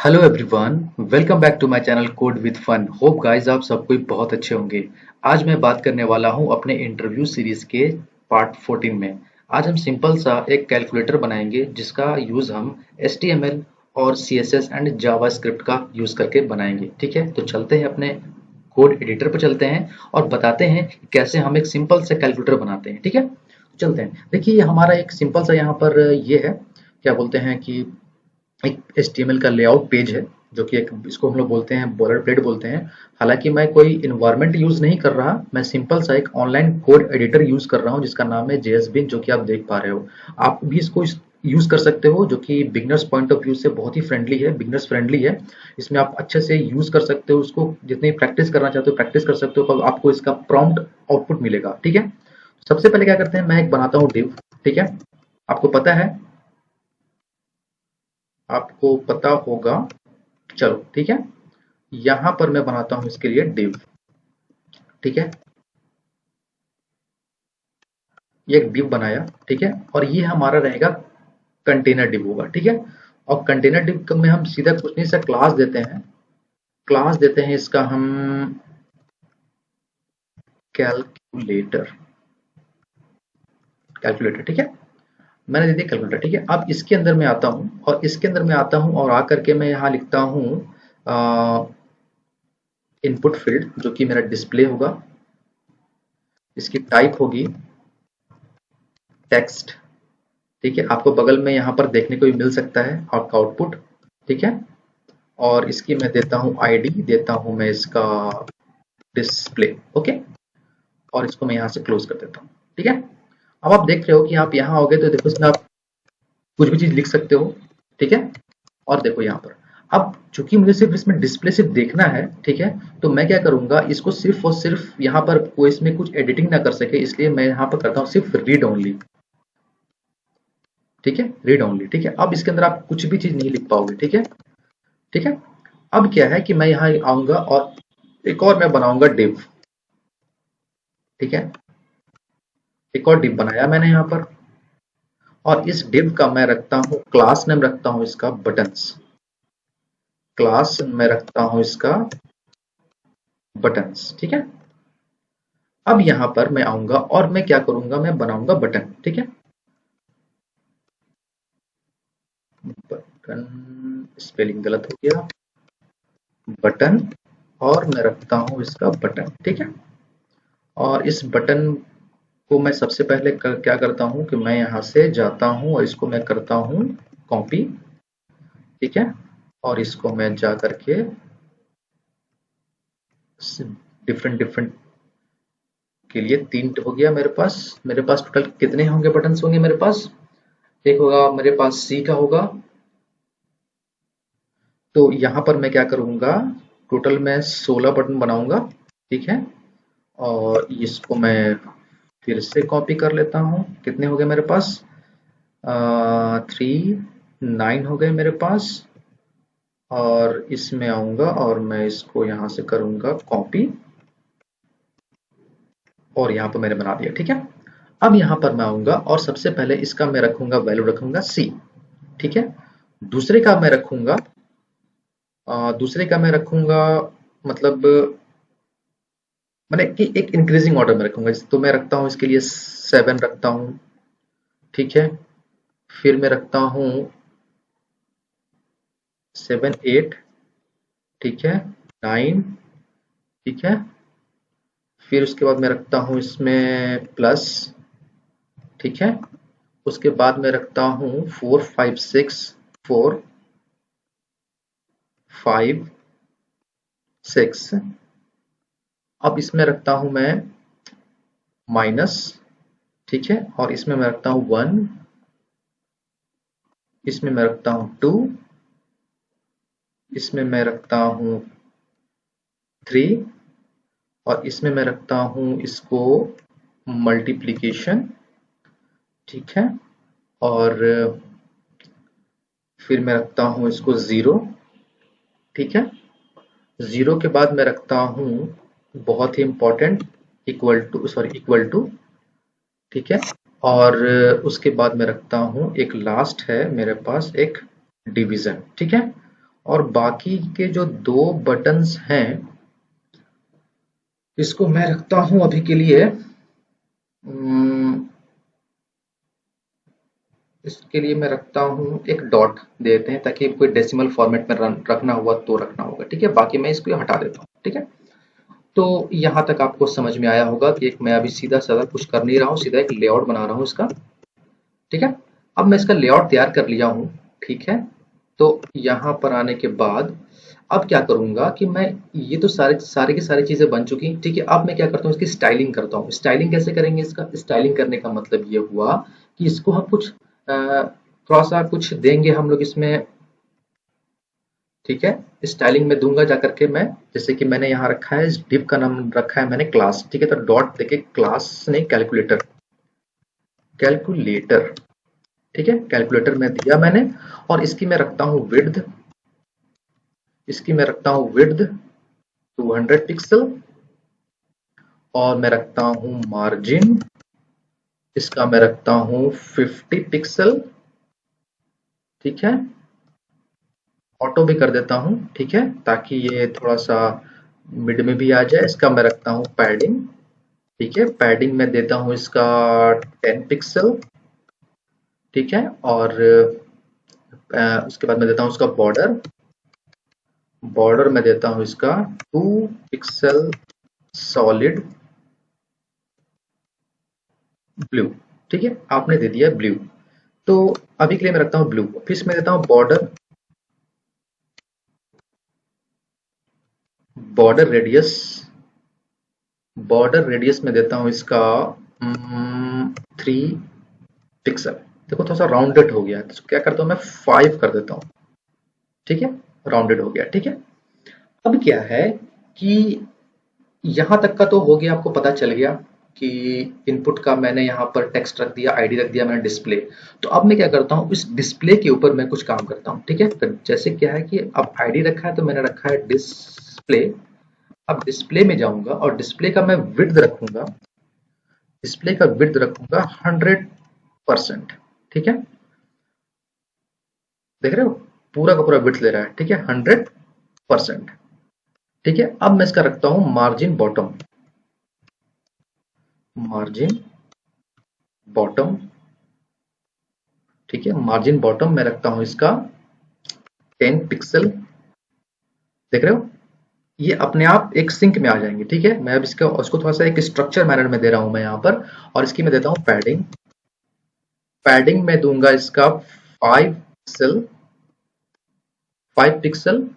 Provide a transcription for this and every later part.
Hello everyone, welcome back to my channel code with fun. Hope guys आप सब कोई बहुत अच्छे होंगे। आज मैं बात करने वाला हूं अपने इंटरव्यू सीरीज के पार्ट 14 में। आज हम सिंपल सा एक कैलकुलेटर बनाएंगे जिसका यूज हम HTML और CSS एंड जावास्क्रिप्ट का यूज करके बनाएंगे। ठीक है, तो चलते हैं अपने कोड एडिटर पर चलते हैं और बताते हैं कि कैसे हम एक सिंपल से कैलकुलेटर बनाते हैं। ठीक है, चलते हैं। देखिए, ये हमारा एक सिंपल सा यहाँ पर ये है, क्या बोलते हैं कि एक HTML का लेआउट पेज है, जो कि एक इसको हम लोग बोलते हैं बॉलर प्लेट बोलते हैं। हालांकि मैं कोई इन्वायरमेंट यूज नहीं कर रहा, मैं सिंपल सा एक ऑनलाइन कोड एडिटर यूज कर रहा हूँ जिसका नाम है JSBin, जो कि आप देख पा रहे हो। आप भी इसको यूज कर सकते हो, जो कि बिगनर्स पॉइंट ऑफ व्यू से बहुत ही फ्रेंडली है, बिगनर्स फ्रेंडली है। इसमें आप अच्छे से यूज कर सकते हो, उसको जितनी प्रैक्टिस करना चाहते हो प्रैक्टिस कर सकते हो, कब आपको इसका प्रॉम्प्ट आउटपुट मिलेगा। ठीक है, सबसे पहले क्या करते हैं, मैं एक बनाता हूँ div। ठीक है, आपको पता है, आपको पता होगा। चलो ठीक है, यहां पर मैं बनाता हूं इसके लिए div। ठीक है, ये एक div बनाया। ठीक है, और ये हमारा रहेगा कंटेनर div होगा। ठीक है, और कंटेनर div में हम सीधा कुछ नहीं सा क्लास देते हैं। क्लास देते हैं इसका हम कैलकुलेटर। कैलकुलेटर, ठीक है, मैंने दे दिया कैलकुलेटर। ठीक है, अब इसके अंदर मैं आता हूं और इसके अंदर मैं आता हूं और आकर के मैं यहां लिखता हूं इनपुट फील्ड, जो कि मेरा डिस्प्ले होगा। इसकी टाइप होगी टेक्स्ट। ठीक है, आपको बगल में यहाँ पर देखने को भी मिल सकता है आपका आउटपुट। ठीक है, और इसकी मैं देता हूँ आईडी, देता हूँ मैं इसका डिस्प्ले। ओके, और इसको मैं यहाँ से क्लोज कर देता हूँ। ठीक है, अब आप देख रहे हो कि आप यहाँ आओगे तो देखो इसमें आप कुछ भी चीज लिख सकते हो। ठीक है, और देखो यहाँ पर अब चूंकि मुझे सिर्फ इसमें डिस्प्ले सिर्फ देखना है, ठीक है, तो मैं क्या करूंगा, इसको सिर्फ और सिर्फ यहाँ पर कोई इसमें कुछ एडिटिंग ना कर सके, इसलिए मैं यहाँ पर करता हूँ सिर्फ रीड ओनली। ठीक है, रीड ओनली। ठीक है, अब इसके अंदर आप कुछ भी चीज नहीं लिख पाओगे। ठीक है, ठीक है, अब क्या है कि मैं यहाँ आऊंगा और एक और मैं बनाऊंगा div। ठीक है, एक और div बनाया मैंने यहाँ पर, और इस div का मैं रखता हूँ क्लास नेम, रखता हूँ इसका बटन्स। क्लास में रखता हूँ इसका बटन्स। ठीक है, अब यहाँ पर मैं आऊंगा और मैं क्या करूंगा, मैं बनाऊंगा बटन। ठीक है, बटन, स्पेलिंग गलत हो गया, बटन, और मैं रखता हूँ इसका बटन। ठीक है, और इस बटन को मैं सबसे पहले क्या करता हूँ कि मैं यहाँ से जाता हूँ और इसको मैं करता हूँ कॉपी। ठीक है, और इसको मैं जा करके डिफरेंट डिफरेंट के लिए तीन हो गया मेरे पास। मेरे पास टोटल कितने होंगे बटन होंगे मेरे पास, एक होगा मेरे पास सी का होगा। तो यहाँ पर मैं क्या करूंगा, टोटल मैं 16 बटन बनाऊंगा। ठीक है, और इसको मैं फिर से कॉपी कर लेता हूँ। कितने हो गए मेरे पास, 9 हो गए मेरे पास। और इसमें आऊंगा और मैं इसको यहाँ से करूंगा कॉपी, और यहाँ पर मैंने बना दिया। ठीक है, अब यहाँ पर मैं आऊंगा और सबसे पहले इसका मैं रखूंगा वैल्यू, रखूंगा सी। ठीक है, दूसरे का मैं रखूंगा दूसरे का मैं रखूंगा, मतलब मैंने कि एक इंक्रीजिंग ऑर्डर में रखूंगा। तो मैं रखता हूँ इसके लिए 7 रखता हूँ। ठीक है, फिर मैं रखता हूँ 7 8। ठीक है, 9। ठीक है, फिर उसके बाद मैं रखता हूँ इसमें प्लस। ठीक है, उसके बाद मैं रखता हूँ 4 5 6, 4 5 6। अब इसमें रखता हूँ मैं माइनस। ठीक है, और इसमें मैं रखता हूँ 1, इसमें मैं रखता हूँ 2, इसमें मैं रखता हूँ 3, और इसमें मैं रखता हूँ इसको मल्टीप्लिकेशन। ठीक है, और फिर मैं रखता हूँ इसको 0। ठीक है, 0 के बाद मैं रखता हूँ बहुत ही इंपॉर्टेंट इक्वल टू। ठीक है, और उसके बाद मैं रखता हूँ एक लास्ट है मेरे पास एक डिवीजन। ठीक है, और बाकी के जो दो बटन्स हैं इसको मैं रखता हूं अभी के लिए, इसके लिए मैं रखता हूं एक डॉट देते हैं, ताकि कोई डेसिमल फॉर्मेट में रखना हुआ तो रखना होगा। ठीक है, बाकी मैं इसको हटा देता हूँ। ठीक है, तो यहाँ तक आपको समझ में आया होगा कि एक मैं अभी सीधा साधा कुछ कर नहीं रहा हूँ, सीधा एक लेआउट बना रहा हूँ इसका। ठीक है, अब मैं इसका लेआउट तैयार कर लिया हूँ। ठीक है, तो यहाँ पर आने के बाद अब क्या करूंगा कि मैं, ये तो सारे सारे की सारी चीजें बन चुकी। ठीक है, अब मैं क्या करता हूँ, इसकी स्टाइलिंग करता हूँ। स्टाइलिंग कैसे करेंगे, इसका स्टाइलिंग करने का मतलब ये हुआ कि इसको हम कुछ थोड़ा सा कुछ देंगे हम लोग इसमें। ठीक है, स्टाइलिंग में दूंगा जा करके मैं, जैसे कि मैंने यहाँ रखा है, इस डिव का नाम रखा है मैंने क्लास। ठीक है, तो डॉट देके क्लास नहीं, कैलकुलेटर, कैलकुलेटर। ठीक है, कैलकुलेटर में दिया मैंने, और इसकी मैं रखता हूँ विड्थ, इसकी मैं रखता हूँ विड्थ 200 पिक्सल, और मैं रखता हूँ मार्जिन, इसका मैं रखता हूँ 50 पिक्सल। ठीक है, ऑटो भी कर देता हूँ। ठीक है, ताकि ये थोड़ा सा मिड में भी आ जाए। इसका मैं रखता हूँ पैडिंग। ठीक है, पैडिंग में देता हूँ इसका 10 पिक्सल। ठीक है, और उसके बाद मैं देता हूँ इसका बॉर्डर, बॉर्डर में देता हूँ इसका 2 पिक्सल सॉलिड ब्लू। ठीक है, आपने दे दिया ब्लू, तो अभी के लिए मैं रखता हूँ ब्लू। फिर इसमें देता हूँ border, border radius, border radius में देता हूँ इसका 3 पिक्सल। देखो थोड़ा सा राउंडेड हो गया है, तो क्या करता हूँ मैं 5 कर देता हूँ। ठीक है, राउंडेड हो गया। ठीक है, अब क्या है कि यहाँ तक का तो हो गया, आपको पता चल गया कि इनपुट का मैंने यहाँ पर टेक्स्ट रख दिया, आईडी रख दिया मैंने, डिस्प्ले। तो अब मैं क्या करता हूँ, इस डिस्प्ले के ऊपर मैं कुछ काम करता हूँ। ठीक है, तो जैसे क्या है कि अब आईडी रखा है तो मैंने रखा है डिस्प्ले। अब डिस्प्ले में जाऊंगा और डिस्प्ले का मैं विड्थ रखूंगा, डिस्प्ले का विड्थ रखूंगा 100%। ठीक है, देख रहे हो, पूरा का पूरा विड्थ ले रहा है। ठीक है, 100%। ठीक है, अब मैं इसका रखता हूं मार्जिन बॉटम, मार्जिन बॉटम। ठीक है, मार्जिन बॉटम में रखता हूं इसका 10 पिक्सल। देख रहे हो, ये अपने आप एक सिंक में आ जाएंगे। ठीक है, मैं अब इसका उसको थोड़ा सा एक स्ट्रक्चर मैनर में दे रहा हूं मैं यहाँ पर, और इसकी मैं देता हूं पैडिंग, पैडिंग में दूंगा इसका 5 पिक्सल, 5 पिक्सल।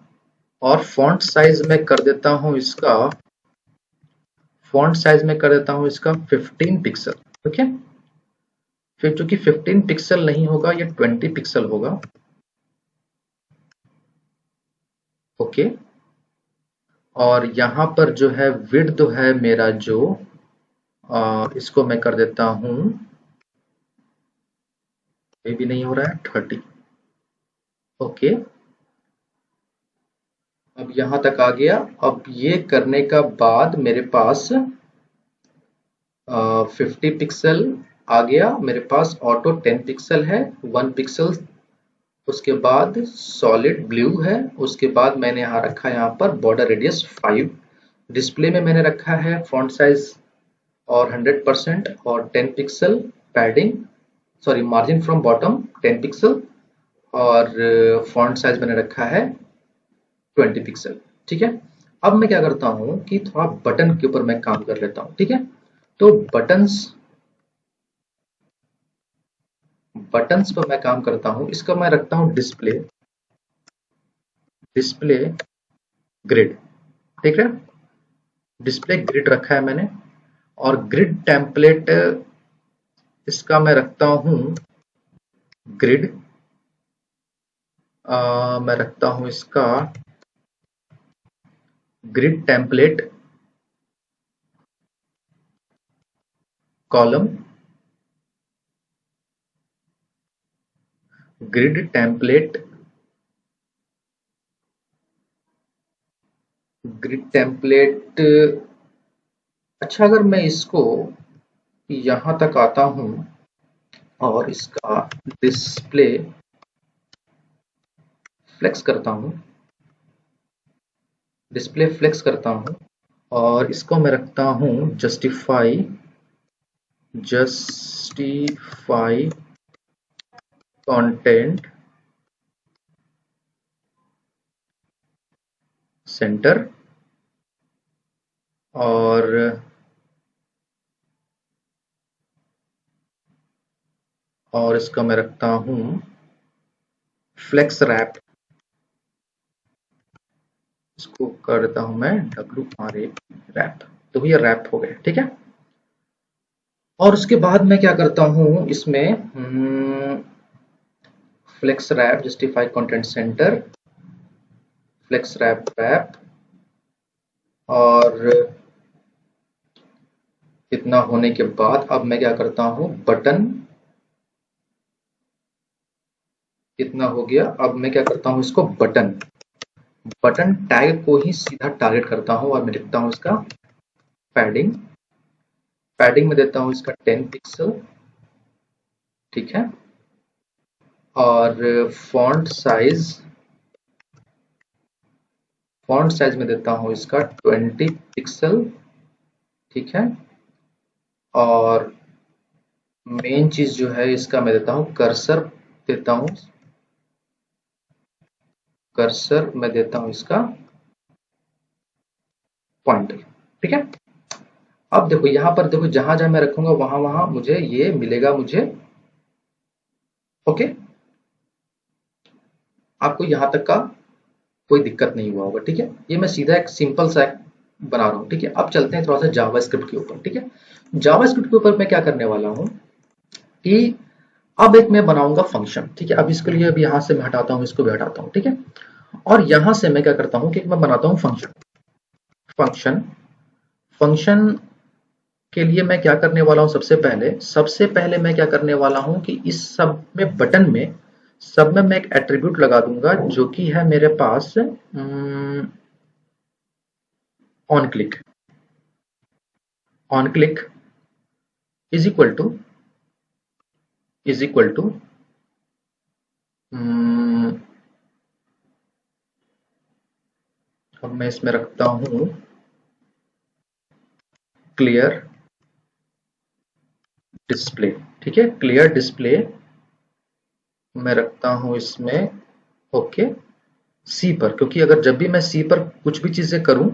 और फॉन्ट साइज में कर देता हूं इसका, फॉन्ट साइज में कर देता हूं इसका 15 पिक्सल। ठीक है, फिर चूंकि 15 पिक्सल नहीं होगा, ये 20 पिक्सल होगा। ओके, और यहाँ पर जो है विड्थ जो है मेरा जो, इसको मैं कर देता हूं, ये भी नहीं हो रहा है, 30। ओके, अब यहाँ तक आ गया। अब ये करने का बाद मेरे पास 50 पिक्सल आ गया मेरे पास, ऑटो 10 पिक्सल है, 1 पिक्सल। उसके बाद सॉलिड ब्लू है, उसके बाद मैंने यहाँ रखा है यहाँ पर बॉर्डर रेडियस 5। डिस्प्ले में मैंने रखा है फॉन्ट साइज और 100% और 10 pixel padding, sorry margin from bottom 10 pixel, और फॉन्ट साइज मैंने रखा है 20 पिक्सल। ठीक है, अब मैं क्या करता हूँ कि थोड़ा बटन के ऊपर मैं काम कर लेता हूँ। ठीक है, तो बटन्स, बटन्स पर मैं काम करता हूँ। इसका मैं रखता हूँ डिस्प्ले, डिस्प्ले ग्रिड। ठीक है, डिस्प्ले ग्रिड रखा है मैंने, और ग्रिड टेम्पलेट इसका मैं रखता हूँ ग्रिड, मैं रखता हूँ इसका grid template column, grid template, grid template. अच्छा, अगर मैं इसको यहां तक आता हूं और इसका डिस्प्ले फ्लेक्स करता हूं, डिस्प्ले फ्लेक्स करता हूँ और इसको मैं रखता हूँ जस्टिफाई कंटेंट सेंटर और इसका मैं रखता हूँ फ्लेक्स रैप, इसको कर देता हूं मैं WRAP रैप। तो ये रैप हो गया, ठीक है। और उसके बाद मैं क्या करता हूं इसमें flex wrap justify content center, flex wrap wrap, और इतना होने के बाद अब मैं क्या करता हूं बटन, इतना हो गया। अब मैं क्या करता हूं इसको बटन बटन टैग को ही सीधा टारगेट करता हूं और मैं लिखता हूं इसका पैडिंग, पैडिंग में देता हूं इसका 10 पिक्सल, ठीक है। और फॉन्ट साइज में देता हूं इसका 20 पिक्सल, ठीक है। और मेन चीज जो है इसका मैं देता हूं कर्सर, देता हूं कर्सर, मैं देता हूं इसका पॉइंटर, ठीक है। अब देखो यहां पर, देखो जहां जहां मैं रखूंगा वहां वहां मुझे ये मिलेगा मुझे, ओके। आपको यहां तक का कोई दिक्कत नहीं हुआ होगा, ठीक है। ये मैं सीधा एक सिंपल सा बना रहा हूं, ठीक है। अब चलते हैं थोड़ा सा जावास्क्रिप्ट के ऊपर, ठीक है। जावास्क्रिप्ट के ऊपर मैं क्या करने वाला हूं कि अब एक मैं बनाऊंगा फंक्शन, ठीक है। अब इसके लिए अब यहां से मैं हटाता हूं, इसको भी हटाता हूं, ठीक है। और यहां से मैं क्या करता हूं कि मैं बनाता हूं फंक्शन फंक्शन फंक्शन के लिए मैं क्या करने वाला हूं, सबसे पहले मैं क्या करने वाला हूं कि इस सब में बटन में सब में मैं एक एट्रीब्यूट लगा दूंगा जो कि है मेरे पास on click. On click is equal to is equal to अब मैं इसमें रखता हूं क्लियर डिस्प्ले, ठीक है। क्लियर डिस्प्ले मैं रखता हूं इसमें, ओके, सी पर, क्योंकि अगर जब भी मैं सी पर कुछ भी चीजें करूं,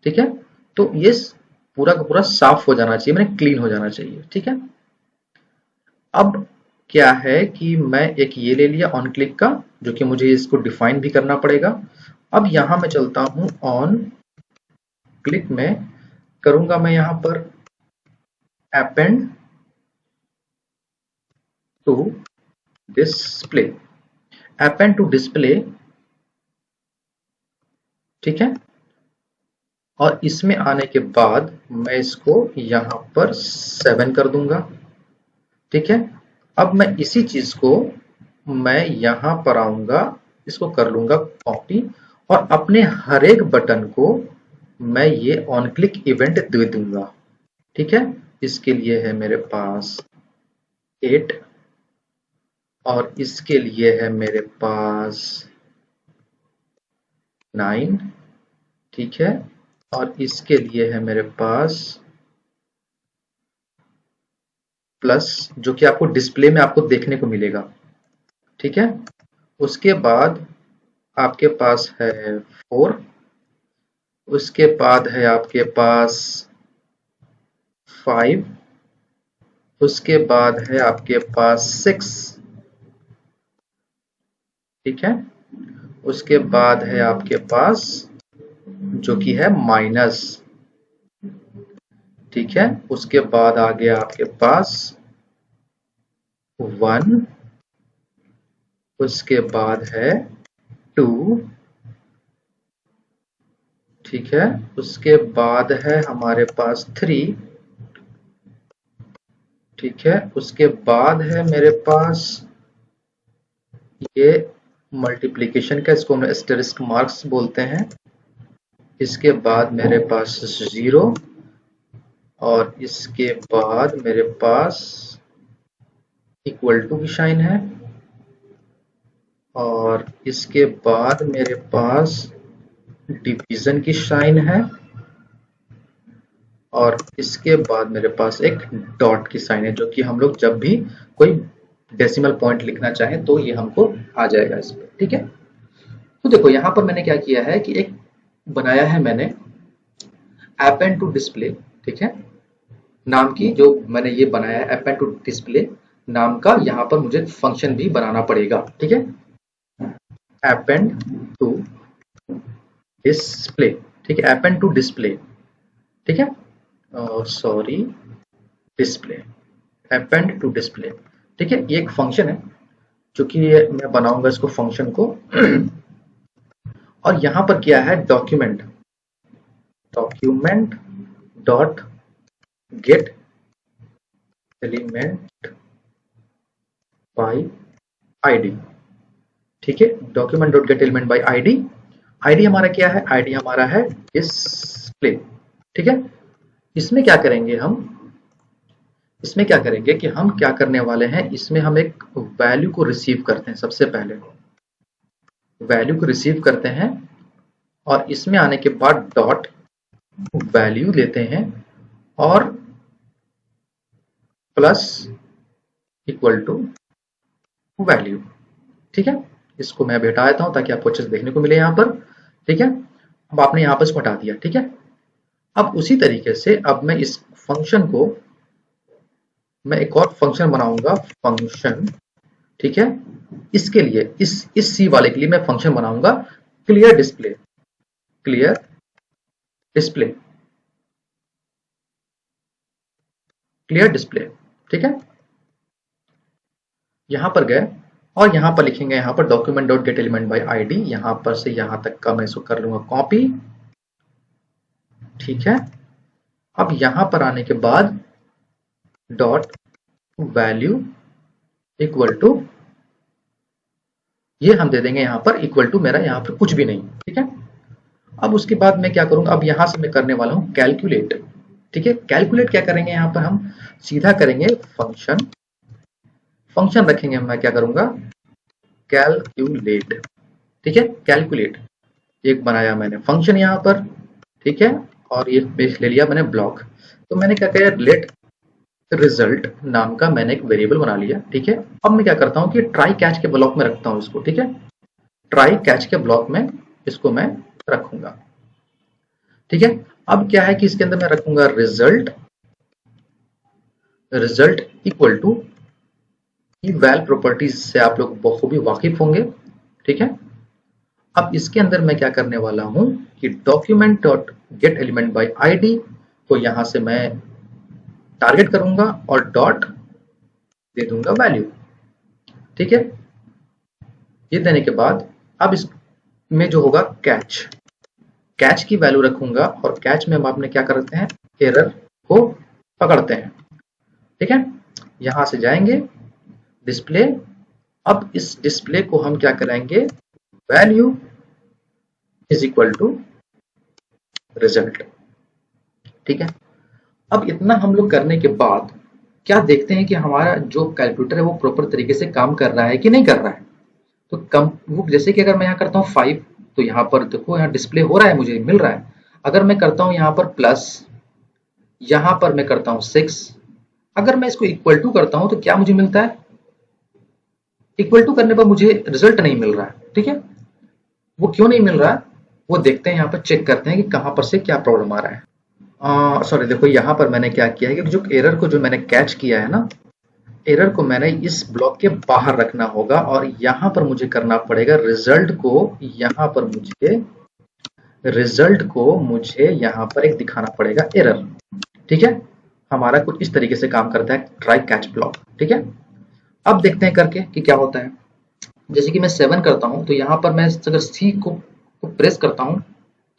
ठीक है, तो ये पूरा का पूरा साफ हो जाना चाहिए, मैंने क्लीन हो जाना चाहिए, ठीक है। अब क्या है कि मैं एक ये ले लिया ऑन क्लिक का, जो कि मुझे इसको डिफाइन भी करना पड़ेगा। अब यहां मैं चलता हूं ऑन क्लिक में करूंगा मैं यहां पर append to display, append to display, ठीक है। और इसमें आने के बाद मैं इसको यहां पर 7 कर दूंगा, ठीक है। अब मैं इसी चीज को मैं यहां पर आऊंगा, इसको कर लूंगा कॉपी, और अपने हर एक बटन को मैं ये ऑन क्लिक इवेंट दे दूंगा, ठीक है। इसके लिए है मेरे पास 8 और इसके लिए है मेरे पास 9, ठीक है। और इसके लिए है मेरे पास प्लस, जो कि आपको डिस्प्ले में आपको देखने को मिलेगा, ठीक है। उसके बाद आपके पास है 4, उसके बाद है आपके पास 5, उसके बाद है आपके पास 6, ठीक है। उसके बाद है आपके पास जो कि है माइनस, ठीक है। उसके बाद आ गया आपके पास 1, उसके बाद है 2, ठीक है। उसके बाद है हमारे पास 3, ठीक है। उसके बाद है मेरे पास ये मल्टीप्लिकेशन का, इसको हम एस्टेरिस्क मार्क्स बोलते हैं। इसके बाद मेरे पास 0, और इसके बाद मेरे पास इक्वल टू की साइन है, और इसके बाद मेरे पास डिवीजन की साइन है और इसके बाद मेरे पास एक डॉट की साइन है, जो कि हम लोग जब भी कोई डेसिमल पॉइंट लिखना चाहें तो ये हमको आ जाएगा इस पे। ठीक है, तो देखो यहाँ पर मैंने क्या किया है कि एक बनाया है मैंने अपेंड टू डिस्प्ले, ठीक है, नाम की जो मैंने ये बनाया है अपेंड टू डिस्प्ले नाम का, यहाँ पर मुझे फंक्शन भी बनाना पड़ेगा। ठीक है, अपेंड टू डिस्प्ले, ठीक है, अपेंड टू डिस्प्ले, ठीक है, sorry display, append to display, ठीक है, ये एक फंक्शन है जो कि मैं बनाऊंगा इसको फंक्शन को और यहां पर क्या है document dot gate element by ID, ठीक है, document dot gate element by ID. ID हमारा क्या है, आईडी हमारा है डिस्प्ले, ठीक है। इसमें क्या करेंगे हम, इसमें क्या करेंगे कि हम क्या करने वाले हैं, इसमें हम एक वैल्यू को रिसीव करते हैं। सबसे पहले वैल्यू को रिसीव करते हैं और इसमें आने के बाद डॉट वैल्यू लेते हैं और प्लस इक्वल टू वैल्यू, ठीक है। इसको मैं हटा देता हूं ताकि आपको अच्छे से देखने को मिले यहाँ पर, ठीक है। अब आपने यहाँ पर इसको हटा दिया, ठीक है। अब उसी तरीके से अब मैं इस फंक्शन को, मैं एक और फंक्शन बनाऊंगा फंक्शन, ठीक है। इसके लिए इस सी वाले के लिए मैं फंक्शन बनाऊंगा clear display, clear display, clear display, ठीक है। यहां पर गए और यहां पर लिखेंगे, यहां पर document dot gate element by ID, यहां पर से यहां तक का मैं इसको कर लूंगा कॉपी, ठीक है। अब यहां पर आने के बाद डॉट वैल्यू इक्वल टू, ये हम दे देंगे यहां पर इक्वल टू मेरा यहां पर कुछ भी नहीं, ठीक है। अब उसके बाद मैं क्या करूंगा, अब यहां से मैं करने वाला हूं कैलकुलेट, ठीक है। कैलकुलेट क्या करेंगे, यहां पर हम सीधा करेंगे फंक्शन, फंक्शन रखेंगे, मैं क्या करूंगा कैलकुलेट, ठीक है। कैलकुलेट एक बनाया मैंने फंक्शन यहां पर, ठीक है, और ये पेज ले लिया मैंने ब्लॉक। तो मैंने क्या किया, लेट रिजल्ट नाम का मैंने एक वेरिएबल बना लिया, ठीक है। अब मैं क्या करता हूं कि ट्राई कैच के ब्लॉक में रखता हूं इसको, ठीक है। ट्राई कैच के ब्लॉक में इसको मैं रखूंगा, ठीक है। अब क्या है कि इसके अंदर मैं रखूंगा result, result equal to val properties से आप लोग बखूबी वाकिफ होंगे, ठीक है। अब इसके अंदर मैं क्या करने वाला हूं कि document dot gate element by ID को यहां से मैं टारगेट करूंगा और डॉट दे दूंगा वैल्यू, ठीक है। ये देने के बाद अब इसमें जो होगा कैच, कैच की वैल्यू रखूंगा और कैच में हम आपने क्या करते हैं, एरर को पकड़ते हैं, ठीक है। यहां से जाएंगे डिस्प्ले, अब इस डिस्प्ले को हम क्या करेंगे, value is equal to result, ठीक है। अब इतना हम लोग करने के बाद क्या देखते हैं कि हमारा जो कैलकुलेटर है वो प्रॉपर तरीके से काम कर रहा है कि नहीं कर रहा है। तो कम वो जैसे कि अगर मैं यहाँ करता हूँ 5, तो यहाँ पर देखो यहाँ डिस्प्ले हो रहा है, मुझे मिल रहा है। अगर मैं करता हूँ यहाँ पर प्लस, यहाँ पर मैं करता हूँ 6, अगर मैं इसको इक्वल टू करता हूँ तो क्या मुझे मिलता है, इक्वल टू करने पर मुझे रिजल्ट नहीं मिल रहा है, ठीक है। वो क्यों नहीं मिल रहा है वो देखते हैं, यहाँ पर चेक करते हैं कि कहाँ पर से क्या प्रॉब्लम आ रहा है। सॉरी देखो यहाँ पर मैंने क्या किया है कि जो एरर को जो मैंने कैच किया है ना, एरर को मैंने इस ब्लॉक के बाहर रखना होगा और यहाँ पर मुझे करना पड़ेगा रिजल्ट को, यहाँ पर मुझे रिजल्ट को मुझे यहाँ पर एक दिखाना पड़ेगा एरर, ठीक है। हमारा कुछ इस तरीके से काम करता है ट्राई कैच ब्लॉक, ठीक है। अब देखते हैं करके कि क्या होता है। जैसे कि मैं 7 करता हूं तो यहाँ पर मैं अगर सी को प्रेस करता हूं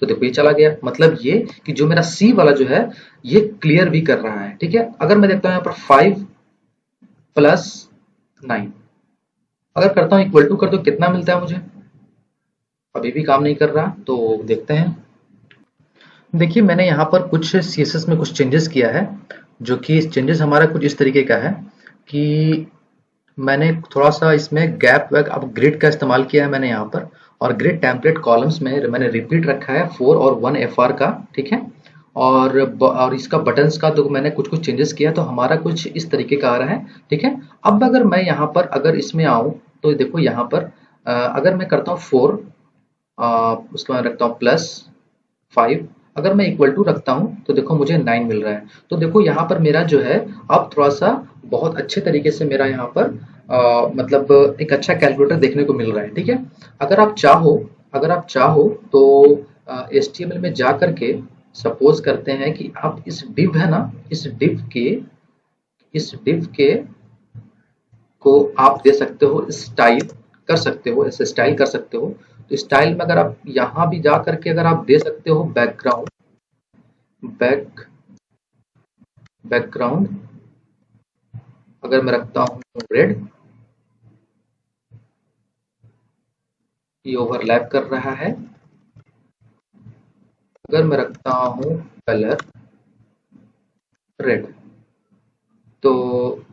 तो देखो ये चला गया, मतलब ये कि जो मेरा सी वाला जो है ये क्लियर भी कर रहा है, ठीक है। अगर मैं देखता हूं यहाँ पर 5 प्लस 9, अगर करता हूं इक्वल टू कर दो कितना मिलता है मुझे, अभी भी काम नहीं कर रहा, तो देखते हैं। देखिए मैंने यहाँ पर कुछ सीएसएस में कुछ चेंजेस किया है, जो कि चेंजेस हमारा कुछ इस तरीके का है कि मैंने थोड़ा सा इसमें गैप वैप अब ग्रिड का इस्तेमाल किया है मैंने यहाँ पर, और ग्रिड टेम्पलेट कॉलम्स में मैंने रिपीट रखा है 4 और 1 FR का, ठीक है। और इसका बटन्स का तो मैंने कुछ कुछ चेंजेस किया, तो हमारा कुछ इस तरीके का आ रहा है, ठीक है। अब अगर मैं यहाँ पर अगर इसमें आऊँ तो देखो यहाँ पर अगर मैं करता हूँ 4, उसके बाद रखता हूँ +5, अगर मैं इक्वल टू रखता हूँ तो देखो मुझे 9 मिल रहा है। तो देखो यहाँ पर मेरा जो है अब थोड़ा सा बहुत अच्छे तरीके से मेरा यहाँ पर मतलब एक अच्छा कैलकुलेटर देखने को मिल रहा है, ठीक है। अगर आप चाहो तो HTML में जा करके सपोज करते हैं कि आप इस div है ना, इस div के को आप दे सकते हो स्टाइल कर सकते हो, ऐसे स्टाइल कर सकते हो। तो स्टाइल में अगर आप यहाँ भी जा करके अगर आप दे सकते हो बैकग्राउंड अगर मैं रखता हूँ रेड, ये ओवरलैप कर रहा है। अगर मैं रखता हूँ कलर रेड, तो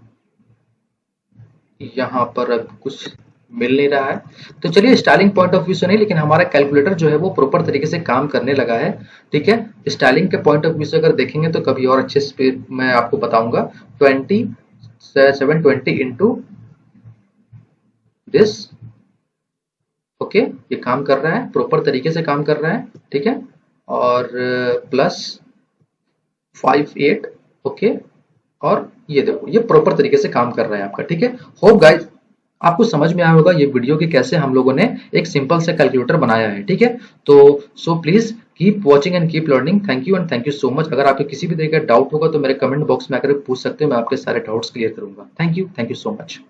यहाँ पर अब कुछ मिल नहीं रहा है। तो चलिए स्टाइलिंग पॉइंट ऑफ व्यू से नहीं, लेकिन हमारा कैलकुलेटर जो है वो प्रॉपर तरीके से काम करने लगा है, ठीक है। स्टाइलिंग के पॉइंट ऑफ व्यू से अगर देखेंगे तो कभी और अच्छे से मैं आपको बताऊंगा। 720 इंटू दिस, ओके, ये काम कर रहा है, प्रॉपर तरीके से काम कर रहा है, ठीक है। और +58, ओके। और ये देखो ये प्रॉपर तरीके से काम कर रहा है आपका, ठीक है। होप गाइस आपको समझ में आया होगा ये वीडियो कि कैसे हम लोगों ने एक सिंपल से कैलकुलेटर बनाया है, ठीक है। तो so please keep watching and keep learning. Thank you and thank you so much. अगर आपको किसी भी तरीके का डाउट होगा तो मेरे कमेंट बॉक्स में आकर पूछ सकते हो, मैं आपके सारे डाउट्स क्लियर करूंगा। Thank you so much.